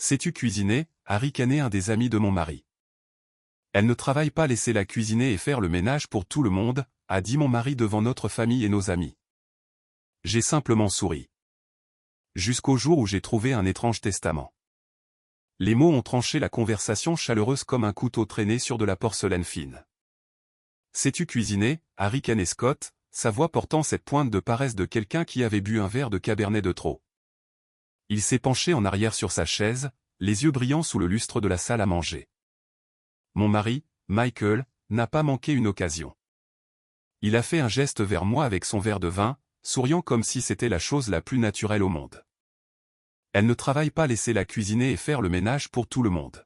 Sais-tu cuisiner? A ricané un des amis de mon mari. Elle ne travaille pas, laissez-la cuisiner et faire le ménage pour tout le monde, a dit mon mari devant notre famille et nos amis. J'ai simplement souri. Jusqu'au jour où j'ai trouvé un étrange testament. Les mots ont tranché la conversation chaleureuse comme un couteau traîné sur de la porcelaine fine. Sais-tu cuisiner? A ricané Scott, sa voix portant cette pointe de paresse de quelqu'un qui avait bu un verre de cabernet de trop. Il s'est penché en arrière sur sa chaise, les yeux brillants sous le lustre de la salle à manger. Mon mari, Michael, n'a pas manqué une occasion. Il a fait un geste vers moi avec son verre de vin, souriant comme si c'était la chose la plus naturelle au monde. Elle ne travaille pas, laissez-la cuisiner et faire le ménage pour tout le monde.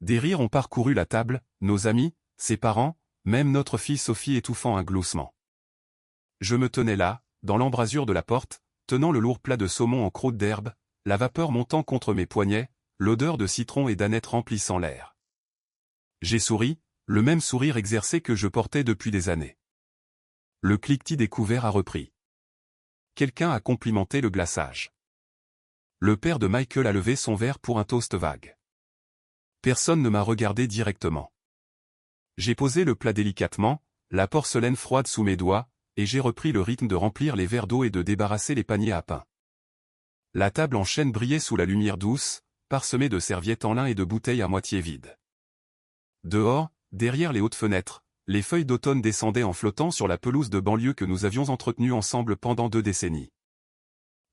Des rires ont parcouru la table, nos amis, ses parents, même notre fille Sophie étouffant un gloussement. Je me tenais là, dans l'embrasure de la porte, tenant le lourd plat de saumon en croûte d'herbe, la vapeur montant contre mes poignets, l'odeur de citron et d'aneth remplissant l'air. J'ai souri, le même sourire exercé que je portais depuis des années. Le cliquetis des couverts a repris. Quelqu'un a complimenté le glaçage. Le père de Michael a levé son verre pour un toast vague. Personne ne m'a regardé directement. J'ai posé le plat délicatement, la porcelaine froide sous mes doigts, et j'ai repris le rythme de remplir les verres d'eau et de débarrasser les paniers à pain. La table en chêne brillait sous la lumière douce, parsemée de serviettes en lin et de bouteilles à moitié vides. Dehors, derrière les hautes fenêtres, les feuilles d'automne descendaient en flottant sur la pelouse de banlieue que nous avions entretenue ensemble pendant 2 décennies.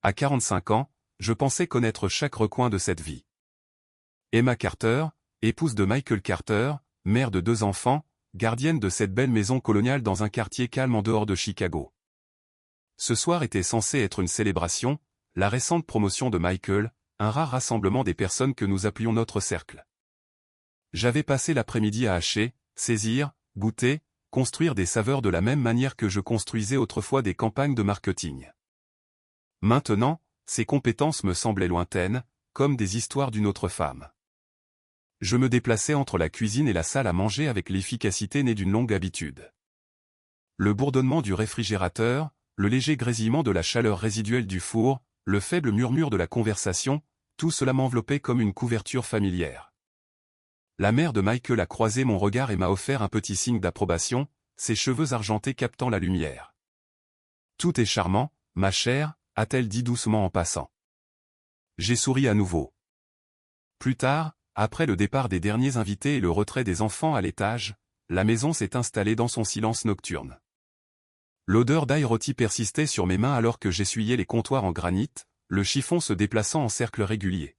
À 45 ans, je pensais connaître chaque recoin de cette vie. Emma Carter, épouse de Michael Carter, mère de 2 enfants, gardienne de cette belle maison coloniale dans un quartier calme en dehors de Chicago. Ce soir était censé être une célébration, la récente promotion de Michael, un rare rassemblement des personnes que nous appelions notre cercle. J'avais passé l'après-midi à hacher, saisir, goûter, construire des saveurs de la même manière que je construisais autrefois des campagnes de marketing. Maintenant, ces compétences me semblaient lointaines, comme des histoires d'une autre femme. Je me déplaçais entre la cuisine et la salle à manger avec l'efficacité née d'une longue habitude. Le bourdonnement du réfrigérateur, le léger grésillement de la chaleur résiduelle du four, le faible murmure de la conversation, tout cela m'enveloppait comme une couverture familière. La mère de Michael a croisé mon regard et m'a offert un petit signe d'approbation, ses cheveux argentés captant la lumière. « Tout est charmant, ma chère », a-t-elle dit doucement en passant. J'ai souri à nouveau. Plus tard, après le départ des derniers invités et le retrait des enfants à l'étage, la maison s'est installée dans son silence nocturne. L'odeur d'ail rôti persistait sur mes mains alors que j'essuyais les comptoirs en granit, le chiffon se déplaçant en cercle régulier.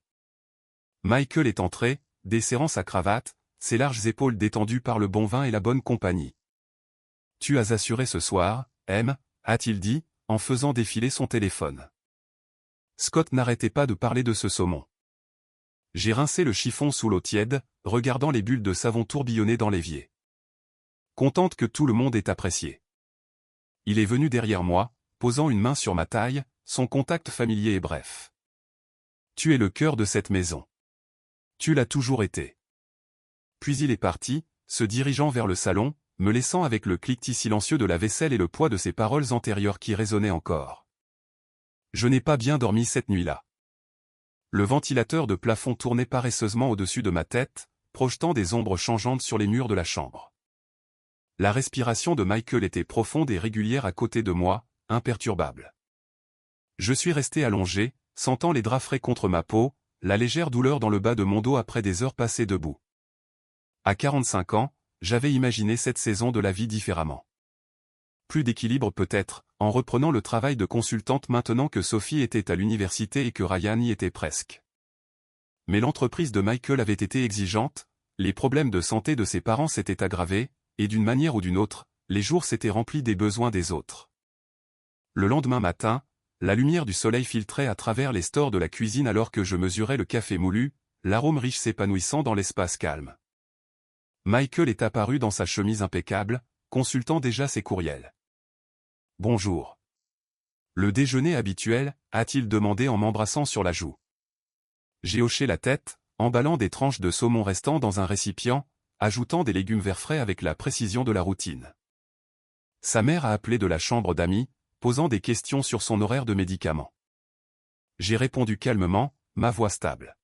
Michael est entré, desserrant sa cravate, ses larges épaules détendues par le bon vin et la bonne compagnie. « Tu as assuré ce soir, M, » a-t-il dit, en faisant défiler son téléphone. Scott n'arrêtait pas de parler de ce saumon. J'ai rincé le chiffon sous l'eau tiède, regardant les bulles de savon tourbillonner dans l'évier. Contente que tout le monde ait apprécié. Il est venu derrière moi, posant une main sur ma taille, son contact familier et bref. Tu es le cœur de cette maison. Tu l'as toujours été. Puis il est parti, se dirigeant vers le salon, me laissant avec le cliquetis silencieux de la vaisselle et le poids de ses paroles antérieures qui résonnaient encore. Je n'ai pas bien dormi cette nuit-là. Le ventilateur de plafond tournait paresseusement au-dessus de ma tête, projetant des ombres changeantes sur les murs de la chambre. La respiration de Michael était profonde et régulière à côté de moi, imperturbable. Je suis resté allongé, sentant les draps frais contre ma peau, la légère douleur dans le bas de mon dos après des heures passées debout. À 45 ans, j'avais imaginé cette saison de la vie différemment. Plus d'équilibre peut-être, en reprenant le travail de consultante maintenant que Sophie était à l'université et que Ryan y était presque. Mais l'entreprise de Michael avait été exigeante, les problèmes de santé de ses parents s'étaient aggravés, et d'une manière ou d'une autre, les jours s'étaient remplis des besoins des autres. Le lendemain matin, la lumière du soleil filtrait à travers les stores de la cuisine alors que je mesurais le café moulu, l'arôme riche s'épanouissant dans l'espace calme. Michael est apparu dans sa chemise impeccable, consultant déjà ses courriels. « Bonjour. Le déjeuner habituel ?» a-t-il demandé en m'embrassant sur la joue. J'ai hoché la tête, emballant des tranches de saumon restant dans un récipient, ajoutant des légumes verts frais avec la précision de la routine. Sa mère a appelé de la chambre d'amis, posant des questions sur son horaire de médicaments. J'ai répondu calmement, ma voix stable.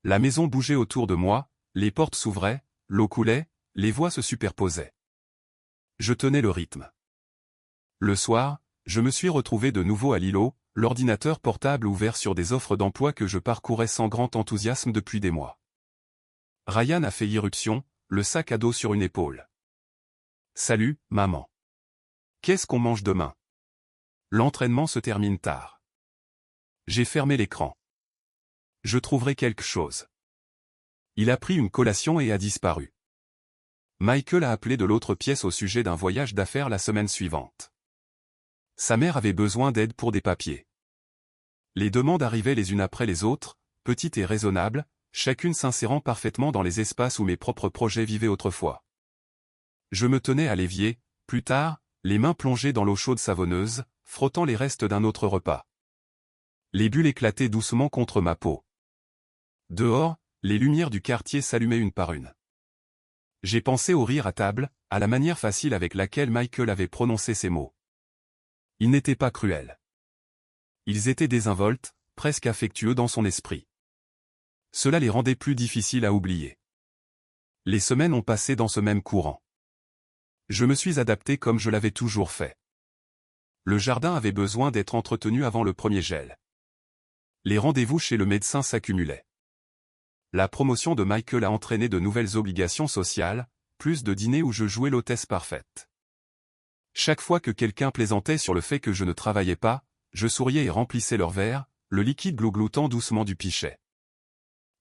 La maison bougeait autour de moi, les portes s'ouvraient, l'eau coulait, les voix se superposaient. Je tenais le rythme. Le soir, je me suis retrouvé de nouveau à l'îlot, l'ordinateur portable ouvert sur des offres d'emploi que je parcourais sans grand enthousiasme depuis des mois. Ryan a fait irruption, le sac à dos sur une épaule. « Salut, maman. Qu'est-ce qu'on mange demain? L'entraînement se termine tard. » J'ai fermé l'écran. Je trouverai quelque chose. Il a pris une collation et a disparu. Michael a appelé de l'autre pièce au sujet d'un voyage d'affaires la semaine suivante. Sa mère avait besoin d'aide pour des papiers. Les demandes arrivaient les unes après les autres, petites et raisonnables, chacune s'insérant parfaitement dans les espaces où mes propres projets vivaient autrefois. Je me tenais à l'évier, plus tard, les mains plongées dans l'eau chaude savonneuse, frottant les restes d'un autre repas. Les bulles éclataient doucement contre ma peau. Dehors, les lumières du quartier s'allumaient une par une. J'ai pensé au rire à table, à la manière facile avec laquelle Michael avait prononcé ces mots. Ils n'étaient pas cruels. Ils étaient désinvoltes, presque affectueux dans son esprit. Cela les rendait plus difficiles à oublier. Les semaines ont passé dans ce même courant. Je me suis adapté comme je l'avais toujours fait. Le jardin avait besoin d'être entretenu avant le premier gel. Les rendez-vous chez le médecin s'accumulaient. La promotion de Michael a entraîné de nouvelles obligations sociales, plus de dîners où je jouais l'hôtesse parfaite. Chaque fois que quelqu'un plaisantait sur le fait que je ne travaillais pas, je souriais et remplissais leur verre, le liquide glougloutant doucement du pichet.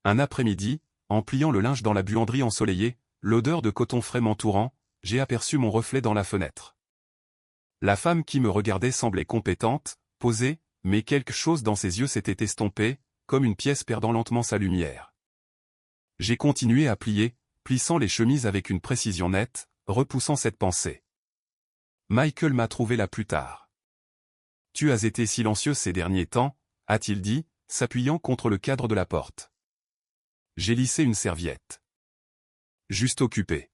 Un après-midi, en pliant le linge dans la buanderie ensoleillée, l'odeur de coton frais m'entourant, j'ai aperçu mon reflet dans la fenêtre. La femme qui me regardait semblait compétente, posée, mais quelque chose dans ses yeux s'était estompé, comme une pièce perdant lentement sa lumière. J'ai continué à plier, plissant les chemises avec une précision nette, repoussant cette pensée. Michael m'a trouvé là plus tard. « Tu as été silencieux ces derniers temps » a-t-il dit, s'appuyant contre le cadre de la porte. J'ai lissé une serviette. Juste occupé.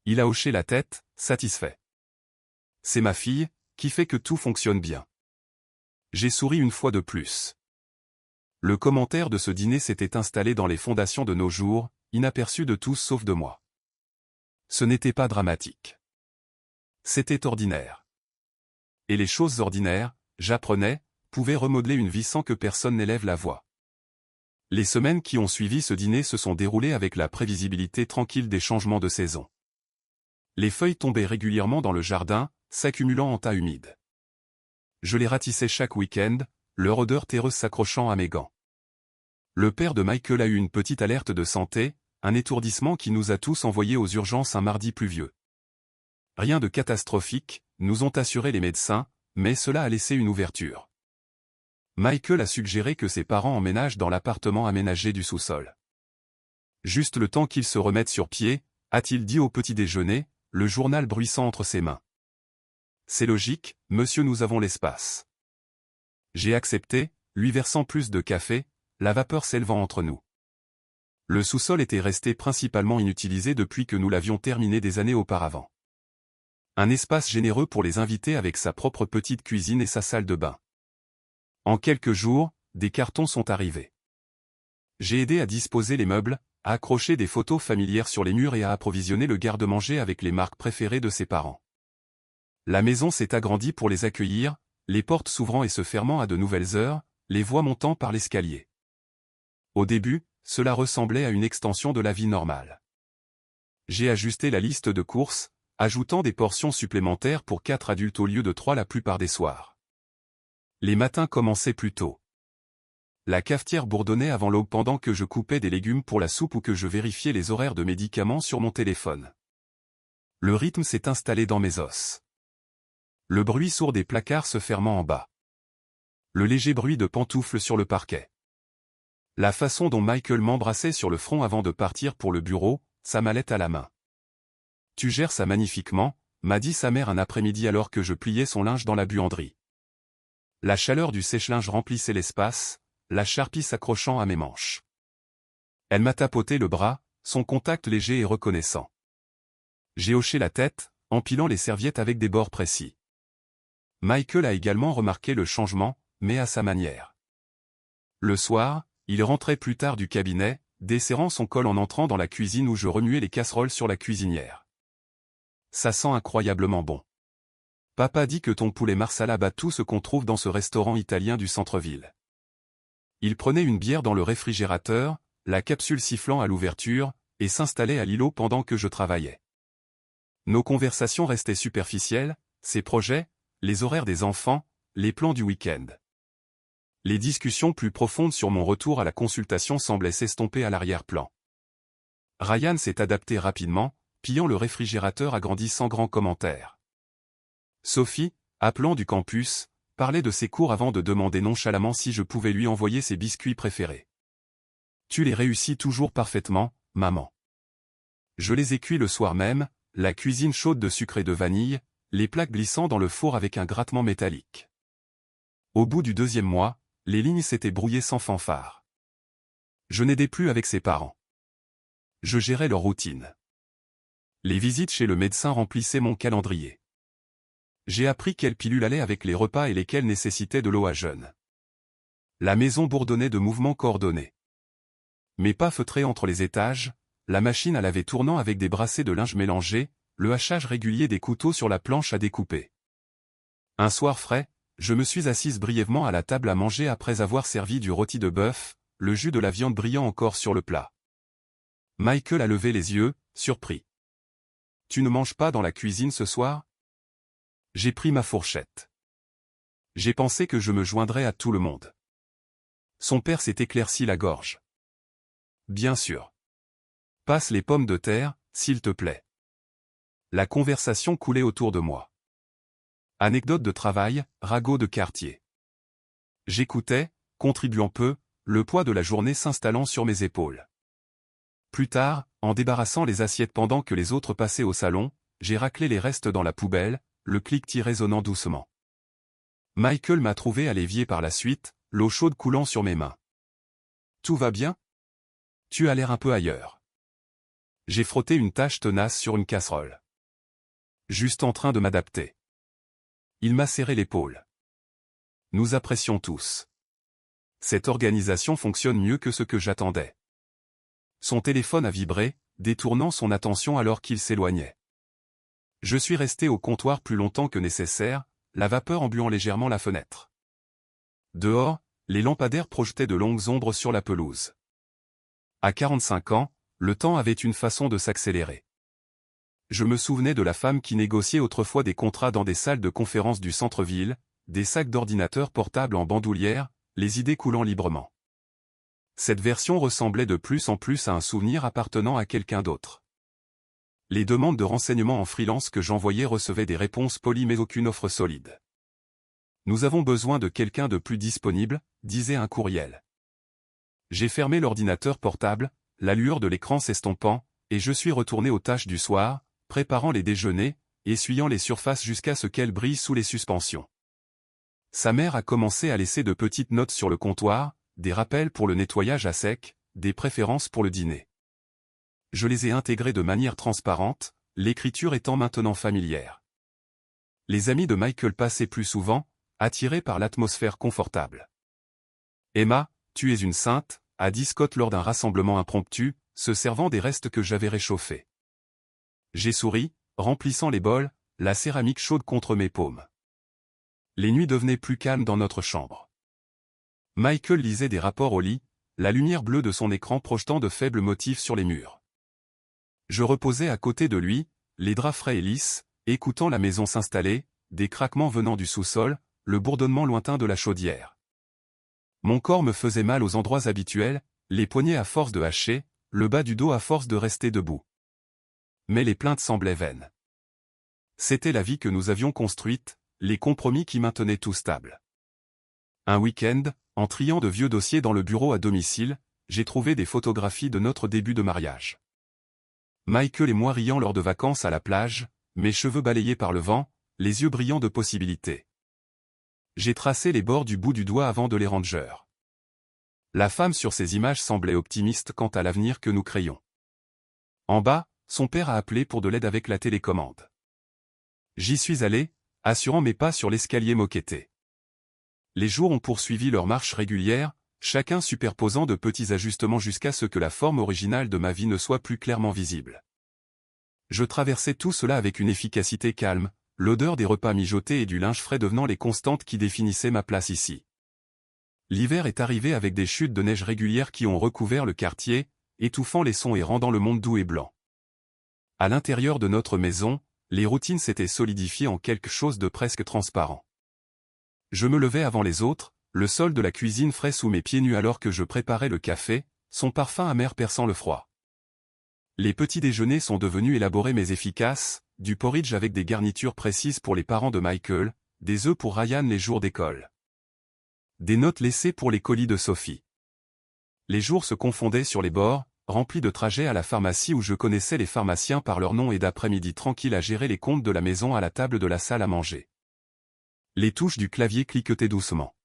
Il a hoché la tête, satisfait. C'est ma fille, qui fait que tout fonctionne bien. J'ai souri une fois de plus. Le commentaire de ce dîner s'était installé dans les fondations de nos jours, inaperçu de tous sauf de moi. Ce n'était pas dramatique. C'était ordinaire. Et les choses ordinaires, j'apprenais, pouvaient remodeler une vie sans que personne n'élève la voix. Les semaines qui ont suivi ce dîner se sont déroulées avec la prévisibilité tranquille des changements de saison. Les feuilles tombaient régulièrement dans le jardin, s'accumulant en tas humides. Je les ratissais chaque week-end, leur odeur terreuse s'accrochant à mes gants. Le père de Michael a eu une petite alerte de santé, un étourdissement qui nous a tous envoyés aux urgences un mardi pluvieux. Rien de catastrophique, nous ont assuré les médecins, mais cela a laissé une ouverture. Michael a suggéré que ses parents emménagent dans l'appartement aménagé du sous-sol. Juste le temps qu'ils se remettent sur pied, a-t-il dit au petit déjeuner, le journal bruissant entre ses mains. C'est logique, monsieur, nous avons l'espace. J'ai accepté, lui versant plus de café, la vapeur s'élevant entre nous. Le sous-sol était resté principalement inutilisé depuis que nous l'avions terminé des années auparavant. Un espace généreux pour les invités avec sa propre petite cuisine et sa salle de bain. En quelques jours, des cartons sont arrivés. J'ai aidé à disposer les meubles, à accrocher des photos familières sur les murs et à approvisionner le garde-manger avec les marques préférées de ses parents. La maison s'est agrandie pour les accueillir, les portes s'ouvrant et se fermant à de nouvelles heures, les voies montant par l'escalier. Au début, cela ressemblait à une extension de la vie normale. J'ai ajusté la liste de courses, ajoutant des portions supplémentaires pour 4 adultes au lieu de 3 la plupart des soirs. Les matins commençaient plus tôt. La cafetière bourdonnait avant l'aube pendant que je coupais des légumes pour la soupe ou que je vérifiais les horaires de médicaments sur mon téléphone. Le rythme s'est installé dans mes os. Le bruit sourd des placards se fermant en bas. Le léger bruit de pantoufles sur le parquet. La façon dont Michael m'embrassait sur le front avant de partir pour le bureau, sa mallette à la main. « Tu gères ça magnifiquement », m'a dit sa mère un après-midi alors que je pliais son linge dans la buanderie. La chaleur du sèche-linge remplissait l'espace, la charpie s'accrochant à mes manches. Elle m'a tapoté le bras, son contact léger et reconnaissant. J'ai hoché la tête, empilant les serviettes avec des bords précis. Michael a également remarqué le changement, mais à sa manière. Le soir, Il rentrait plus tard du cabinet, desserrant son col en entrant dans la cuisine où je remuais les casseroles sur la cuisinière. Ça sent incroyablement bon. Papa dit que ton poulet marsala bat tout ce qu'on trouve dans ce restaurant italien du centre-ville. Il prenait une bière dans le réfrigérateur, la capsule sifflant à l'ouverture, et s'installait à l'îlot pendant que je travaillais. Nos conversations restaient superficielles, ses projets, les horaires des enfants, les plans du week-end. Les discussions plus profondes sur mon retour à la consultation semblaient s'estomper à l'arrière-plan. Ryan s'est adapté rapidement, pillant le réfrigérateur agrandi sans grand commentaire. Sophie, appelant du campus, parlait de ses cours avant de demander nonchalamment si je pouvais lui envoyer ses biscuits préférés. Tu les réussis toujours parfaitement, maman. Je les ai cuits le soir même, la cuisine chaude de sucre et de vanille, les plaques glissant dans le four avec un grattement métallique. Au bout du 2e mois, les lignes s'étaient brouillées sans fanfare. Je n'aidais plus avec ses parents. Je gérais leur routine. Les visites chez le médecin remplissaient mon calendrier. J'ai appris quelle pilule allait avec les repas et lesquels nécessitaient de l'eau à jeûne. La maison bourdonnait de mouvements coordonnés. Mes pas feutrés entre les étages, la machine à laver tournant avec des brassées de linge mélangés, le hachage régulier des couteaux sur la planche à découper. Un soir frais, je me suis assise brièvement à la table à manger après avoir servi du rôti de bœuf, le jus de la viande brillant encore sur le plat. Michael a levé les yeux, surpris. « Tu ne manges pas dans la cuisine ce soir ?» J'ai pris ma fourchette. J'ai pensé que je me joindrais à tout le monde. Son père s'est éclairci la gorge. Bien sûr. Passe les pommes de terre, s'il te plaît. La conversation coulait autour de moi. Anecdote de travail, ragot de quartier. J'écoutais, contribuant peu, le poids de la journée s'installant sur mes épaules. Plus tard, en débarrassant les assiettes pendant que les autres passaient au salon, j'ai raclé les restes dans la poubelle, le cliquetis résonnant doucement. Michael m'a trouvé à l'évier par la suite, l'eau chaude coulant sur mes mains. Tout va bien ? Tu as l'air un peu ailleurs. J'ai frotté une tache tenace sur une casserole. Juste en train de m'adapter. Il m'a serré l'épaule. Nous apprécions tous. Cette organisation fonctionne mieux que ce que j'attendais. Son téléphone a vibré, détournant son attention alors qu'il s'éloignait. Je suis resté au comptoir plus longtemps que nécessaire, la vapeur embuant légèrement la fenêtre. Dehors, les lampadaires projetaient de longues ombres sur la pelouse. À 45 ans, le temps avait une façon de s'accélérer. Je me souvenais de la femme qui négociait autrefois des contrats dans des salles de conférence du centre-ville, des sacs d'ordinateurs portables en bandoulière, les idées coulant librement. Cette version ressemblait de plus en plus à un souvenir appartenant à quelqu'un d'autre. Les demandes de renseignements en freelance que j'envoyais recevaient des réponses polies mais aucune offre solide. Nous avons besoin de quelqu'un de plus disponible, disait un courriel. J'ai fermé l'ordinateur portable, la lueur de l'écran s'estompant, et je suis retourné aux tâches du soir, préparant les déjeuners, essuyant les surfaces jusqu'à ce qu'elles brillent sous les suspensions. Sa mère a commencé à laisser de petites notes sur le comptoir, des rappels pour le nettoyage à sec, des préférences pour le dîner. Je les ai intégrées de manière transparente, l'écriture étant maintenant familière. Les amis de Michael passaient plus souvent, attirés par l'atmosphère confortable. « Emma, tu es une sainte », a dit Scott lors d'un rassemblement impromptu, se servant des restes que j'avais réchauffés. J'ai souri, remplissant les bols, la céramique chaude contre mes paumes. Les nuits devenaient plus calmes dans notre chambre. Michael lisait des rapports au lit, la lumière bleue de son écran projetant de faibles motifs sur les murs. Je reposais à côté de lui, les draps frais et lisses, écoutant la maison s'installer, des craquements venant du sous-sol, le bourdonnement lointain de la chaudière. Mon corps me faisait mal aux endroits habituels, les poignets à force de hacher, le bas du dos à force de rester debout. Mais les plaintes semblaient vaines. C'était la vie que nous avions construite, les compromis qui maintenaient tout stable. Un week-end, en triant de vieux dossiers dans le bureau à domicile, j'ai trouvé des photographies de notre début de mariage. Michael et moi riant lors de vacances à la plage, mes cheveux balayés par le vent, les yeux brillants de possibilités. J'ai tracé les bords du bout du doigt avant de les ranger. La femme sur ces images semblait optimiste quant à l'avenir que nous créions. En bas, son père a appelé pour de l'aide avec la télécommande. J'y suis allé, assurant mes pas sur l'escalier moquetté. Les jours ont poursuivi leur marche régulière, chacun superposant de petits ajustements jusqu'à ce que la forme originale de ma vie ne soit plus clairement visible. Je traversais tout cela avec une efficacité calme, l'odeur des repas mijotés et du linge frais devenant les constantes qui définissaient ma place ici. L'hiver est arrivé avec des chutes de neige régulières qui ont recouvert le quartier, étouffant les sons et rendant le monde doux et blanc. À l'intérieur de notre maison, les routines s'étaient solidifiées en quelque chose de presque transparent. Je me levais avant les autres, le sol de la cuisine frais sous mes pieds nus alors que je préparais le café, son parfum amer perçant le froid. Les petits déjeuners sont devenus élaborés mais efficaces, du porridge avec des garnitures précises pour les parents de Michael, des œufs pour Ryan les jours d'école. Des notes laissées pour les colis de Sophie. Les jours se confondaient sur les bords, remplis de trajets à la pharmacie où je connaissais les pharmaciens par leur nom et d'après-midi tranquille à gérer les comptes de la maison à la table de la salle à manger. Les touches du clavier cliquetaient doucement.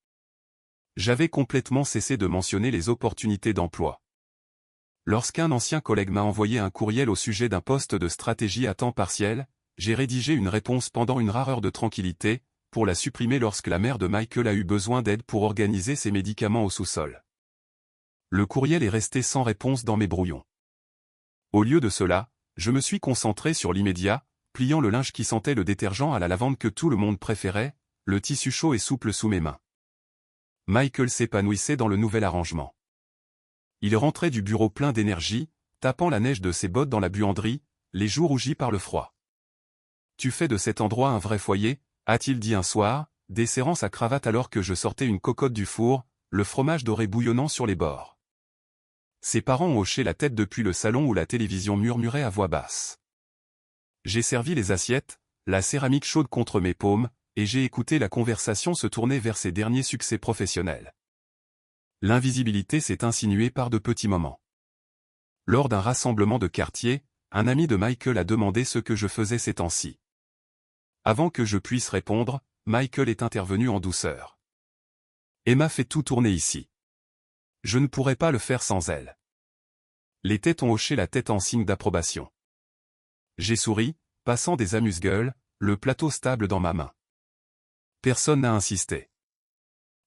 J'avais complètement cessé de mentionner les opportunités d'emploi. Lorsqu'un ancien collègue m'a envoyé un courriel au sujet d'un poste de stratégie à temps partiel, j'ai rédigé une réponse pendant une rare heure de tranquillité, pour la supprimer lorsque la mère de Michael a eu besoin d'aide pour organiser ses médicaments au sous-sol. Le courriel est resté sans réponse dans mes brouillons. Au lieu de cela, je me suis concentré sur l'immédiat, pliant le linge qui sentait le détergent à la lavande que tout le monde préférait, le tissu chaud et souple sous mes mains. Michael s'épanouissait dans le nouvel arrangement. Il rentrait du bureau plein d'énergie, tapant la neige de ses bottes dans la buanderie, les joues rougies par le froid. « Tu fais de cet endroit un vrai foyer ?» a-t-il dit un soir, desserrant sa cravate alors que je sortais une cocotte du four, le fromage doré bouillonnant sur les bords. Ses parents ont hoché la tête depuis le salon où la télévision murmurait à voix basse. J'ai servi les assiettes, la céramique chaude contre mes paumes, et j'ai écouté la conversation se tourner vers ses derniers succès professionnels. L'invisibilité s'est insinuée par de petits moments. Lors d'un rassemblement de quartier, un ami de Michael a demandé ce que je faisais ces temps-ci. Avant que je puisse répondre, Michael est intervenu en douceur. Emma fait tout tourner ici. Je ne pourrais pas le faire sans elle. Les têtes ont hoché la tête en signe d'approbation. J'ai souri, passant des amuse-gueules, le plateau stable dans ma main. Personne n'a insisté.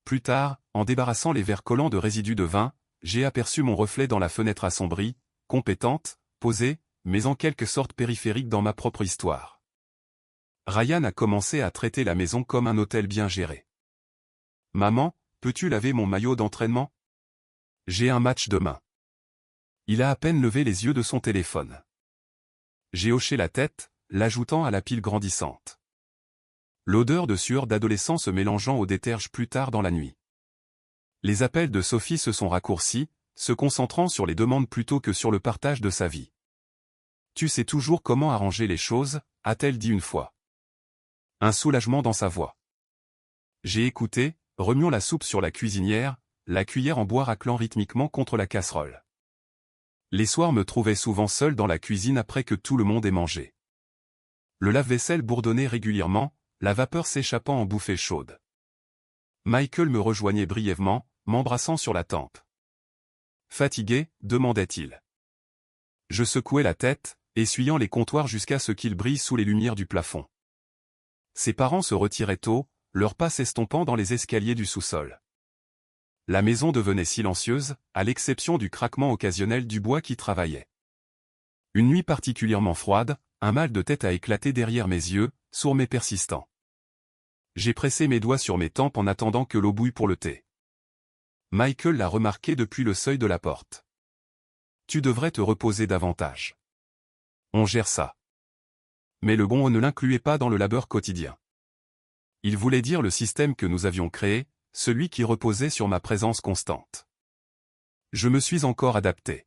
Plus tard, en débarrassant les verres collants de résidus de vin, j'ai aperçu mon reflet dans la fenêtre assombrie, compétente, posée, mais en quelque sorte périphérique dans ma propre histoire. Ryan a commencé à traiter la maison comme un hôtel bien géré. « Maman, peux-tu laver mon maillot d'entraînement ? J'ai un match demain. » Il a à peine levé les yeux de son téléphone. J'ai hoché la tête, l'ajoutant à la pile grandissante. L'odeur de sueur d'adolescent se mélangeant au déterge plus tard dans la nuit. Les appels de Sophie se sont raccourcis, se concentrant sur les demandes plutôt que sur le partage de sa vie. « Tu sais toujours comment arranger les choses ?» a-t-elle dit une fois. Un soulagement dans sa voix. J'ai écouté, remuant la soupe sur la cuisinière, la cuillère en bois raclant rythmiquement contre la casserole. Les soirs me trouvaient souvent seul dans la cuisine après que tout le monde ait mangé. Le lave-vaisselle bourdonnait régulièrement, la vapeur s'échappant en bouffées chaudes. Michael me rejoignait brièvement, m'embrassant sur la tempe. « Fatigué ?» demandait-il. Je secouais la tête, essuyant les comptoirs jusqu'à ce qu'ils brillent sous les lumières du plafond. Ses parents se retiraient tôt, leurs pas s'estompant dans les escaliers du sous-sol. La maison devenait silencieuse, à l'exception du craquement occasionnel du bois qui travaillait. Une nuit particulièrement froide, un mal de tête a éclaté derrière mes yeux, sourd mais persistant. J'ai pressé mes doigts sur mes tempes en attendant que l'eau bouille pour le thé. Michael l'a remarqué depuis le seuil de la porte. « Tu devrais te reposer davantage. On gère ça. » Mais le bon ne l'incluait pas dans le labeur quotidien. Il voulait dire le système que nous avions créé, celui qui reposait sur ma présence constante. Je me suis encore adapté.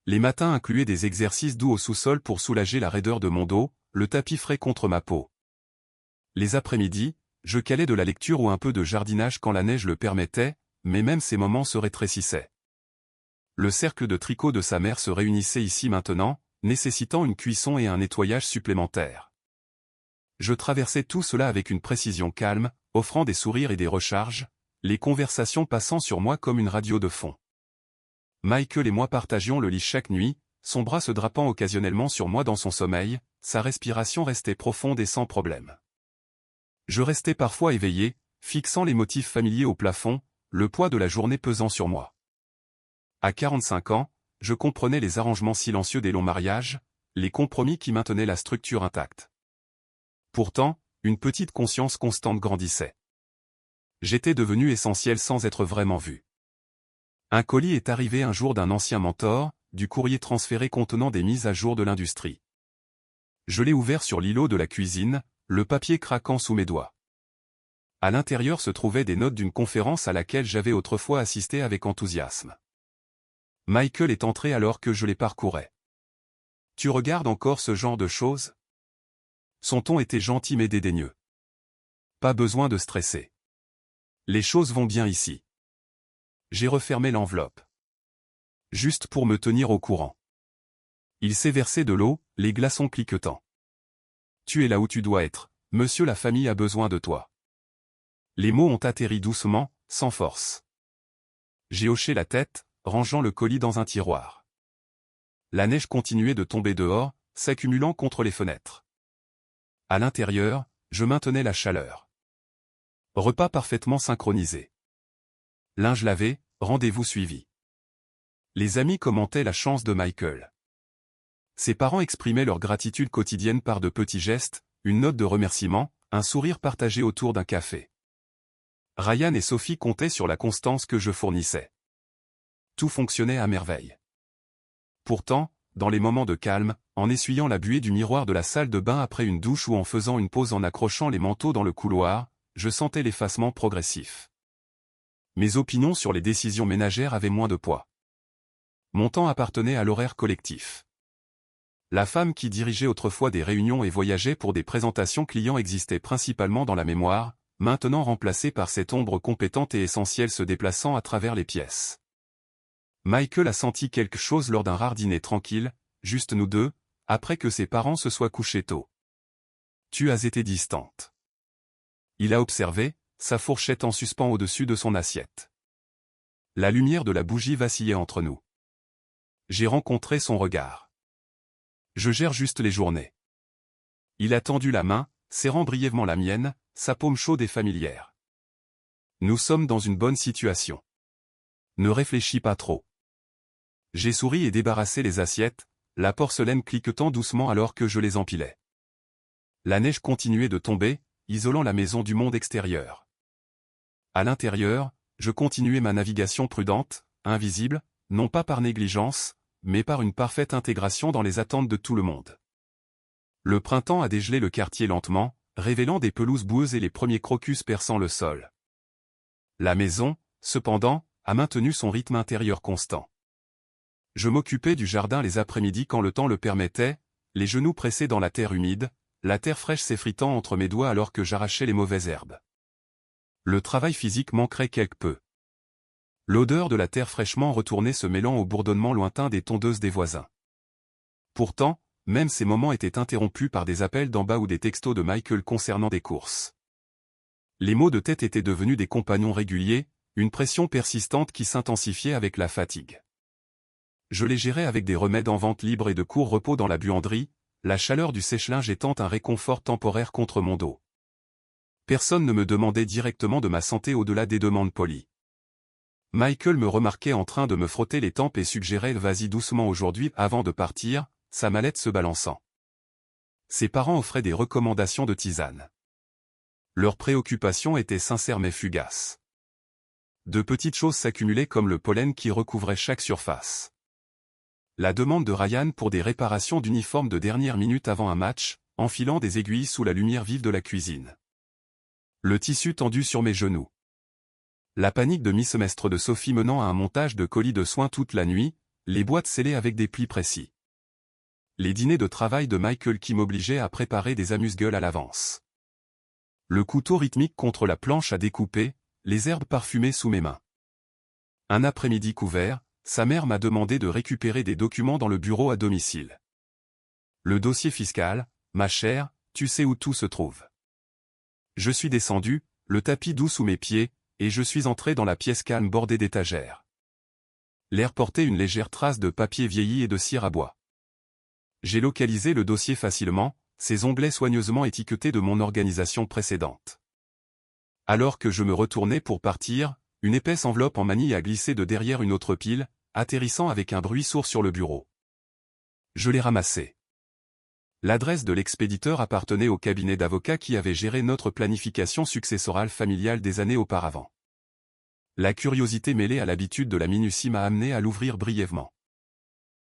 Les matins incluaient des exercices doux au sous-sol pour soulager la raideur de mon dos, le tapis frais contre ma peau. Les après-midi, je calais de la lecture ou un peu de jardinage quand la neige le permettait, mais même ces moments se rétrécissaient. Le cercle de tricot de sa mère se réunissait ici maintenant, nécessitant une cuisson et un nettoyage supplémentaires. Je traversais tout cela avec une précision calme, offrant des sourires et des recharges, les conversations passant sur moi comme une radio de fond. Michael et moi partagions le lit chaque nuit, son bras se drapant occasionnellement sur moi dans son sommeil, sa respiration restait profonde et sans problème. Je restais parfois éveillé, fixant les motifs familiers au plafond, le poids de la journée pesant sur moi. À 45 ans, je comprenais les arrangements silencieux des longs mariages, les compromis qui maintenaient la structure intacte. Pourtant, une petite conscience constante grandissait. J'étais devenu essentiel sans être vraiment vu. Un colis est arrivé un jour d'un ancien mentor, du courrier transféré contenant des mises à jour de l'industrie. Je l'ai ouvert sur l'îlot de la cuisine, le papier craquant sous mes doigts. À l'intérieur se trouvaient des notes d'une conférence à laquelle j'avais autrefois assisté avec enthousiasme. Michael est entré alors que je les parcourais. « Tu regardes encore ce genre de choses ?» Son ton était gentil mais dédaigneux. « Pas besoin de stresser. Les choses vont bien ici. » J'ai refermé l'enveloppe. Juste pour me tenir au courant. Il s'est versé de l'eau, les glaçons cliquetant. « Tu es là où tu dois être, monsieur, la famille a besoin de toi. » Les mots ont atterri doucement, sans force. J'ai hoché la tête, rangeant le colis dans un tiroir. La neige continuait de tomber dehors, s'accumulant contre les fenêtres. À l'intérieur, je maintenais la chaleur. Repas parfaitement synchronisé. Linge lavé, rendez-vous suivi. Les amis commentaient la chance de Michael. Ses parents exprimaient leur gratitude quotidienne par de petits gestes, une note de remerciement, un sourire partagé autour d'un café. Ryan et Sophie comptaient sur la constance que je fournissais. Tout fonctionnait à merveille. Pourtant, dans les moments de calme, en essuyant la buée du miroir de la salle de bain après une douche ou en faisant une pause en accrochant les manteaux dans le couloir, je sentais l'effacement progressif. Mes opinions sur les décisions ménagères avaient moins de poids. Mon temps appartenait à l'horaire collectif. La femme qui dirigeait autrefois des réunions et voyageait pour des présentations clients existait principalement dans la mémoire, maintenant remplacée par cette ombre compétente et essentielle se déplaçant à travers les pièces. Michael a senti quelque chose lors d'un rare dîner tranquille, juste nous deux, après que ses parents se soient couchés tôt. Tu as été distante. Il a observé, sa fourchette en suspens au-dessus de son assiette. La lumière de la bougie vacillait entre nous. J'ai rencontré son regard. Je gère juste les journées. Il a tendu la main, serrant brièvement la mienne, sa paume chaude et familière. Nous sommes dans une bonne situation. Ne réfléchis pas trop. J'ai souri et débarrassé les assiettes, la porcelaine cliquetant doucement alors que je les empilais. La neige continuait de tomber, isolant la maison du monde extérieur. À l'intérieur, je continuais ma navigation prudente, invisible, non pas par négligence, mais par une parfaite intégration dans les attentes de tout le monde. Le printemps a dégelé le quartier lentement, révélant des pelouses boueuses et les premiers crocus perçant le sol. La maison, cependant, a maintenu son rythme intérieur constant. Je m'occupais du jardin les après-midi quand le temps le permettait, les genoux pressés dans la terre humide, la terre fraîche s'effritant entre mes doigts alors que j'arrachais les mauvaises herbes. Le travail physique manquerait quelque peu. L'odeur de la terre fraîchement retournée se mêlant au bourdonnement lointain des tondeuses des voisins. Pourtant, même ces moments étaient interrompus par des appels d'en bas ou des textos de Michael concernant des courses. Les maux de tête étaient devenus des compagnons réguliers, une pression persistante qui s'intensifiait avec la fatigue. Je les gérais avec des remèdes en vente libre et de court repos dans la buanderie, la chaleur du sèche-linge étant un réconfort temporaire contre mon dos. Personne ne me demandait directement de ma santé au-delà des demandes polies. Michael me remarquait en train de me frotter les tempes et suggérait « vas-y doucement aujourd'hui » avant de partir, sa mallette se balançant. Ses parents offraient des recommandations de tisane. Leurs préoccupations étaient sincères mais fugaces. De petites choses s'accumulaient comme le pollen qui recouvrait chaque surface. La demande de Ryan pour des réparations d'uniformes de dernière minute avant un match, enfilant des aiguilles sous la lumière vive de la cuisine. Le tissu tendu sur mes genoux. La panique de mi-semestre de Sophie menant à un montage de colis de soins toute la nuit, les boîtes scellées avec des plis précis. Les dîners de travail de Michael qui m'obligeaient à préparer des amuse-gueules à l'avance. Le couteau rythmique contre la planche à découper, les herbes parfumées sous mes mains. Un après-midi couvert, sa mère m'a demandé de récupérer des documents dans le bureau à domicile. Le dossier fiscal, ma chère, tu sais où tout se trouve. Je suis descendu, le tapis doux sous mes pieds, et je suis entré dans la pièce calme bordée d'étagères. L'air portait une légère trace de papier vieilli et de cire à bois. J'ai localisé le dossier facilement, ses onglets soigneusement étiquetés de mon organisation précédente. Alors que je me retournais pour partir, une épaisse enveloppe en manille a glissé de derrière une autre pile, atterrissant avec un bruit sourd sur le bureau. Je l'ai ramassée. L'adresse de l'expéditeur appartenait au cabinet d'avocats qui avait géré notre planification successorale familiale des années auparavant. La curiosité mêlée à l'habitude de la minutie m'a amené à l'ouvrir brièvement.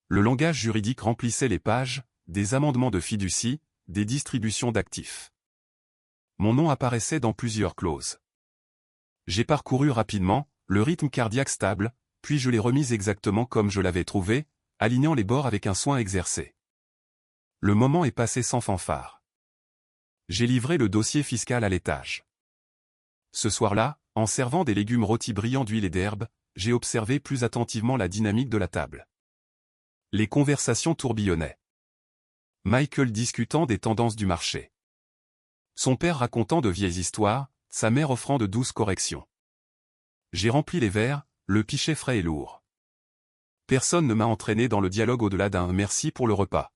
Le langage juridique remplissait les pages, des amendements de fiducie, des distributions d'actifs. Mon nom apparaissait dans plusieurs clauses. J'ai parcouru rapidement, le rythme cardiaque stable, puis je l'ai remise exactement comme je l'avais trouvé, alignant les bords avec un soin exercé. Le moment est passé sans fanfare. J'ai livré le dossier fiscal à l'étage. Ce soir-là, en servant des légumes rôtis brillants d'huile et d'herbe, j'ai observé plus attentivement la dynamique de la table. Les conversations tourbillonnaient. Michael discutant des tendances du marché. Son père racontant de vieilles histoires, sa mère offrant de douces corrections. J'ai rempli les verres, le pichet frais et lourd. Personne ne m'a entraîné dans le dialogue au-delà d'un « merci pour le repas ».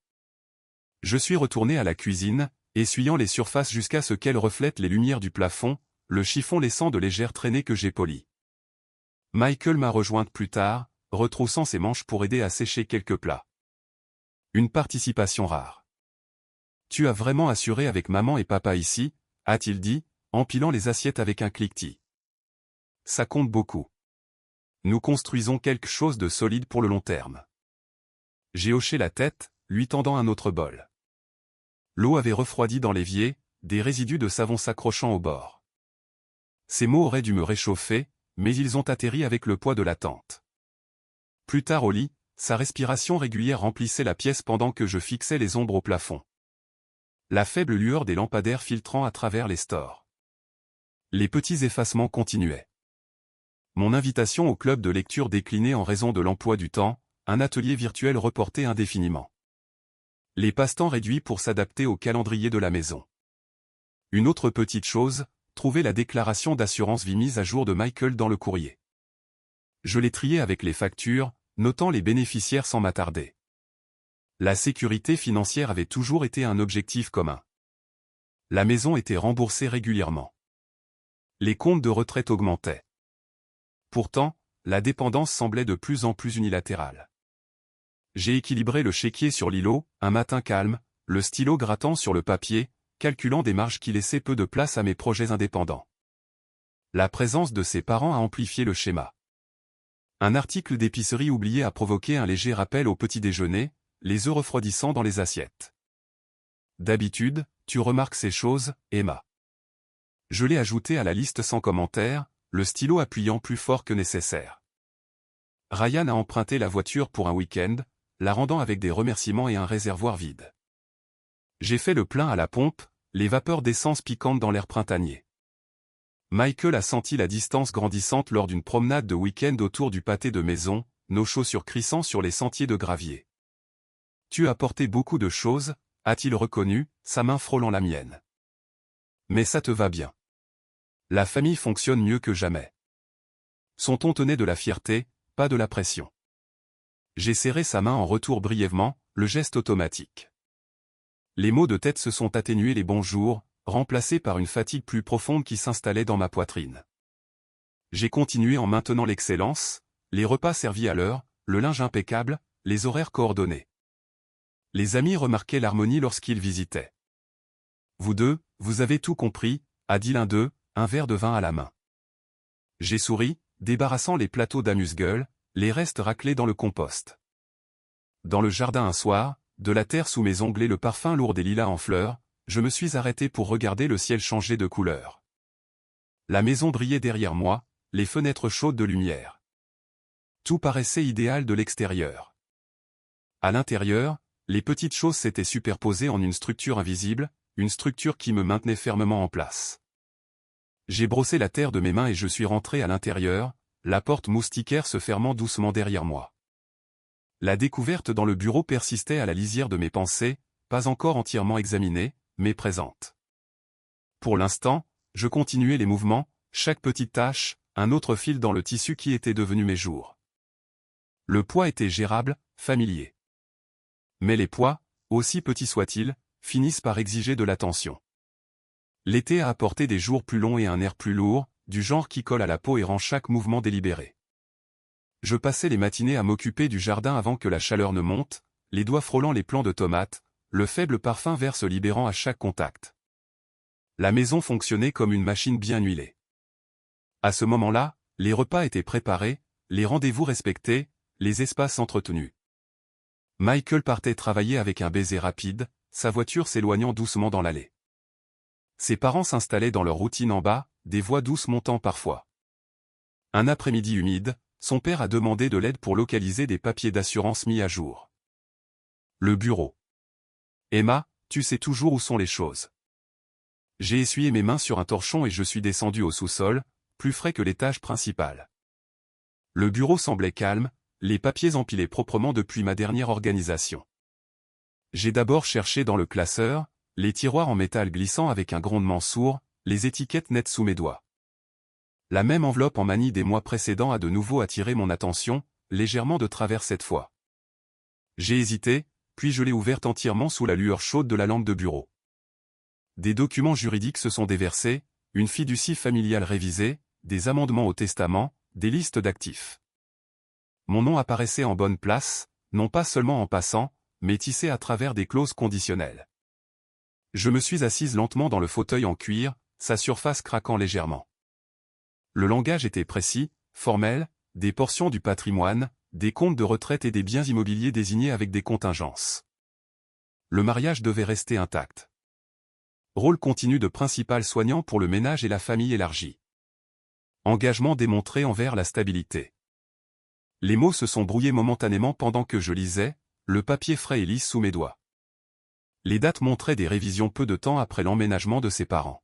Je suis retourné à la cuisine, essuyant les surfaces jusqu'à ce qu'elles reflètent les lumières du plafond, le chiffon laissant de légères traînées que j'ai polies. Michael m'a rejointe plus tard, retroussant ses manches pour aider à sécher quelques plats. Une participation rare. « Tu as vraiment assuré avec maman et papa ici ?» a-t-il dit, empilant les assiettes avec un cliquetis. « Ça compte beaucoup. Nous construisons quelque chose de solide pour le long terme. » J'ai hoché la tête, lui tendant un autre bol. L'eau avait refroidi dans l'évier, des résidus de savon s'accrochant au bord. Ces mots auraient dû me réchauffer, mais ils ont atterri avec le poids de l'attente. Plus tard au lit, sa respiration régulière remplissait la pièce pendant que je fixais les ombres au plafond. La faible lueur des lampadaires filtrant à travers les stores. Les petits effacements continuaient. Mon invitation au club de lecture déclinait en raison de l'emploi du temps, un atelier virtuel reporté indéfiniment. Les passe-temps réduits pour s'adapter au calendrier de la maison. Une autre petite chose, trouver la déclaration d'assurance vie mise à jour de Michael dans le courrier. Je l'ai triée avec les factures, notant les bénéficiaires sans m'attarder. La sécurité financière avait toujours été un objectif commun. La maison était remboursée régulièrement. Les comptes de retraite augmentaient. Pourtant, la dépendance semblait de plus en plus unilatérale. J'ai équilibré le chéquier sur l'îlot, un matin calme, le stylo grattant sur le papier, calculant des marges qui laissaient peu de place à mes projets indépendants. La présence de ses parents a amplifié le schéma. Un article d'épicerie oublié a provoqué un léger rappel au petit déjeuner, les œufs refroidissant dans les assiettes. D'habitude, tu remarques ces choses, Emma. Je l'ai ajouté à la liste sans commentaire, le stylo appuyant plus fort que nécessaire. Ryan a emprunté la voiture pour un week-end, la rendant avec des remerciements et un réservoir vide. J'ai fait le plein à la pompe, les vapeurs d'essence piquantes dans l'air printanier. Michael a senti la distance grandissante lors d'une promenade de week-end autour du pâté de maison, nos chaussures crissant sur les sentiers de gravier. « Tu as porté beaucoup de choses », a-t-il reconnu, sa main frôlant la mienne. « Mais ça te va bien. La famille fonctionne mieux que jamais. » Son ton tenait de la fierté, pas de la pression. J'ai serré sa main en retour brièvement, le geste automatique. Les maux de tête se sont atténués les bonjours, remplacés par une fatigue plus profonde qui s'installait dans ma poitrine. J'ai continué en maintenant l'excellence, les repas servis à l'heure, le linge impeccable, les horaires coordonnés. Les amis remarquaient l'harmonie lorsqu'ils visitaient. « Vous deux, vous avez tout compris », a dit l'un d'eux, un verre de vin à la main. J'ai souri, débarrassant les plateaux d'amuse-gueule, les restes raclés dans le compost. Dans le jardin un soir, de la terre sous mes ongles et le parfum lourd des lilas en fleurs, je me suis arrêté pour regarder le ciel changer de couleur. La maison brillait derrière moi, les fenêtres chaudes de lumière. Tout paraissait idéal de l'extérieur. À l'intérieur, les petites choses s'étaient superposées en une structure invisible, une structure qui me maintenait fermement en place. J'ai brossé la terre de mes mains et je suis rentré à l'intérieur, la porte moustiquaire se fermant doucement derrière moi. La découverte dans le bureau persistait à la lisière de mes pensées, pas encore entièrement examinée, mais présente. Pour l'instant, je continuais les mouvements, chaque petite tâche, un autre fil dans le tissu qui était devenu mes jours. Le poids était gérable, familier. Mais les poids, aussi petits soient-ils, finissent par exiger de l'attention. L'été a apporté des jours plus longs et un air plus lourd, du genre qui colle à la peau et rend chaque mouvement délibéré. Je passais les matinées à m'occuper du jardin avant que la chaleur ne monte, les doigts frôlant les plants de tomates, le faible parfum vert se libérant à chaque contact. La maison fonctionnait comme une machine bien huilée. À ce moment-là, les repas étaient préparés, les rendez-vous respectés, les espaces entretenus. Michael partait travailler avec un baiser rapide, sa voiture s'éloignant doucement dans l'allée. Ses parents s'installaient dans leur routine en bas, des voix douces montant parfois. Un après-midi humide, son père a demandé de l'aide pour localiser des papiers d'assurance mis à jour. Le bureau. Emma, tu sais toujours où sont les choses. J'ai essuyé mes mains sur un torchon et je suis descendu au sous-sol, plus frais que l'étage principal. Le bureau semblait calme, les papiers empilés proprement depuis ma dernière organisation. J'ai d'abord cherché dans le classeur, les tiroirs en métal glissant avec un grondement sourd, les étiquettes nettes sous mes doigts. La même enveloppe en manille des mois précédents a de nouveau attiré mon attention, légèrement de travers cette fois. J'ai hésité, puis je l'ai ouverte entièrement sous la lueur chaude de la lampe de bureau. Des documents juridiques se sont déversés, une fiducie familiale révisée, des amendements au testament, des listes d'actifs. Mon nom apparaissait en bonne place, non pas seulement en passant, mais tissé à travers des clauses conditionnelles. Je me suis assise lentement dans le fauteuil en cuir, sa surface craquant légèrement. Le langage était précis, formel, des portions du patrimoine, des comptes de retraite et des biens immobiliers désignés avec des contingences. Le mariage devait rester intact. Rôle continu de principal soignant pour le ménage et la famille élargie. Engagement démontré envers la stabilité. Les mots se sont brouillés momentanément pendant que je lisais, le papier frais et lisse sous mes doigts. Les dates montraient des révisions peu de temps après l'emménagement de ses parents.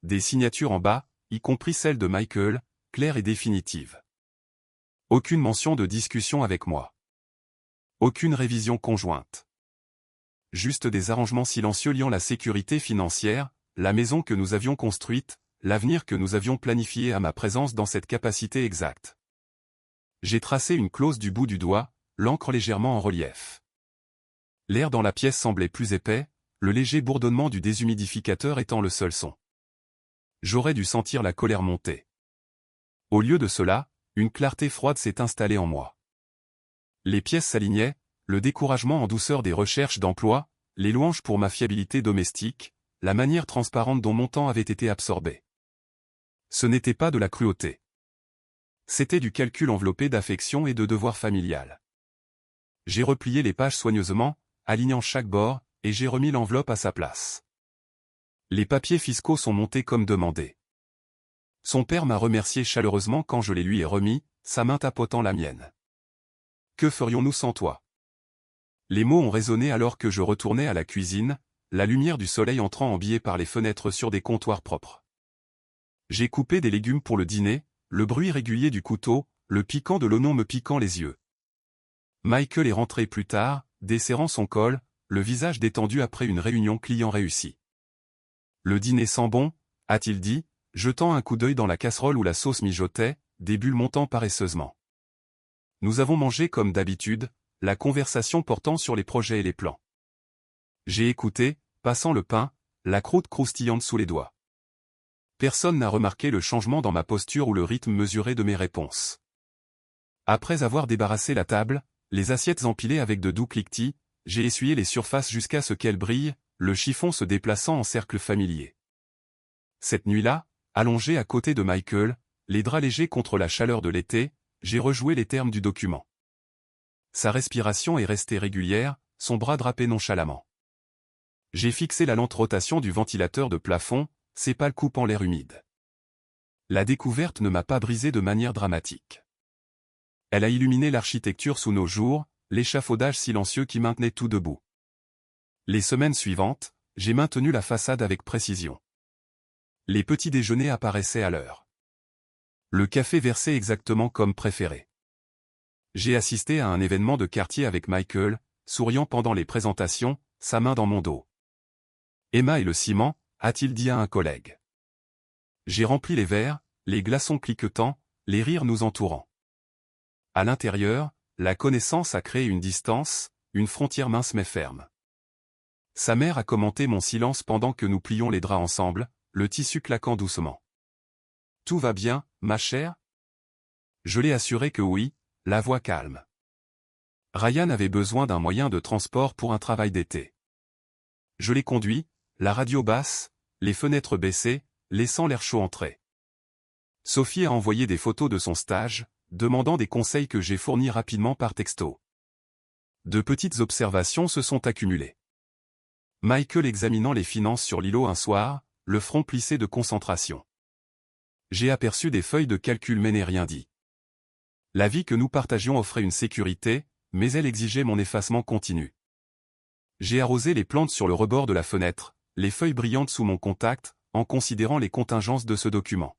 Des signatures en bas, y compris celle de Michael, claire et définitive. Aucune mention de discussion avec moi. Aucune révision conjointe. Juste des arrangements silencieux liant la sécurité financière, la maison que nous avions construite, l'avenir que nous avions planifié à ma présence dans cette capacité exacte. J'ai tracé une clause du bout du doigt, l'encre légèrement en relief. L'air dans la pièce semblait plus épais, le léger bourdonnement du déshumidificateur étant le seul son. J'aurais dû sentir la colère monter. Au lieu de cela, une clarté froide s'est installée en moi. Les pièces s'alignaient, le découragement en douceur des recherches d'emploi, les louanges pour ma fiabilité domestique, la manière transparente dont mon temps avait été absorbé. Ce n'était pas de la cruauté. C'était du calcul enveloppé d'affection et de devoir familial. J'ai replié les pages soigneusement, alignant chaque bord, et j'ai remis l'enveloppe à sa place. Les papiers fiscaux sont montés comme demandé. Son père m'a remercié chaleureusement quand je les lui ai remis, sa main tapotant la mienne. Que ferions-nous sans toi? Les mots ont résonné alors que je retournais à la cuisine, la lumière du soleil entrant en biais par les fenêtres sur des comptoirs propres. J'ai coupé des légumes pour le dîner, le bruit régulier du couteau, le piquant de l'oignon me piquant les yeux. Michael est rentré plus tard, desserrant son col, le visage détendu après une réunion client réussie. Le dîner sent bon, a-t-il dit, jetant un coup d'œil dans la casserole où la sauce mijotait, des bulles montant paresseusement. Nous avons mangé comme d'habitude, la conversation portant sur les projets et les plans. J'ai écouté, passant le pain, la croûte croustillante sous les doigts. Personne n'a remarqué le changement dans ma posture ou le rythme mesuré de mes réponses. Après avoir débarrassé la table, les assiettes empilées avec de doux cliquetis, j'ai essuyé les surfaces jusqu'à ce qu'elles brillent, le chiffon se déplaçant en cercle familier. Cette nuit-là, allongé à côté de Michael, les draps légers contre la chaleur de l'été, j'ai rejoué les termes du document. Sa respiration est restée régulière, son bras drapé nonchalamment. J'ai fixé la lente rotation du ventilateur de plafond, ses pales coupant l'air humide. La découverte ne m'a pas brisé de manière dramatique. Elle a illuminé l'architecture sous nos jours, l'échafaudage silencieux qui maintenait tout debout. Les semaines suivantes, j'ai maintenu la façade avec précision. Les petits déjeuners apparaissaient à l'heure. Le café versé exactement comme préféré. J'ai assisté à un événement de quartier avec Michael, souriant pendant les présentations, sa main dans mon dos. Emma et le ciment, a-t-il dit à un collègue. J'ai rempli les verres, les glaçons cliquetant, les rires nous entourant. À l'intérieur, la connaissance a créé une distance, une frontière mince mais ferme. Sa mère a commenté mon silence pendant que nous plions les draps ensemble, le tissu claquant doucement. Tout va bien, ma chère? Je l'ai assuré que oui, la voix calme. Ryan avait besoin d'un moyen de transport pour un travail d'été. Je l'ai conduit, la radio basse, les fenêtres baissées, laissant l'air chaud entrer. Sophie a envoyé des photos de son stage, demandant des conseils que j'ai fournis rapidement par texto. De petites observations se sont accumulées. Michael examinant les finances sur l'îlot un soir, le front plissé de concentration. J'ai aperçu des feuilles de calcul mais n'ai rien dit. La vie que nous partagions offrait une sécurité, mais elle exigeait mon effacement continu. J'ai arrosé les plantes sur le rebord de la fenêtre, les feuilles brillantes sous mon contact, en considérant les contingences de ce document.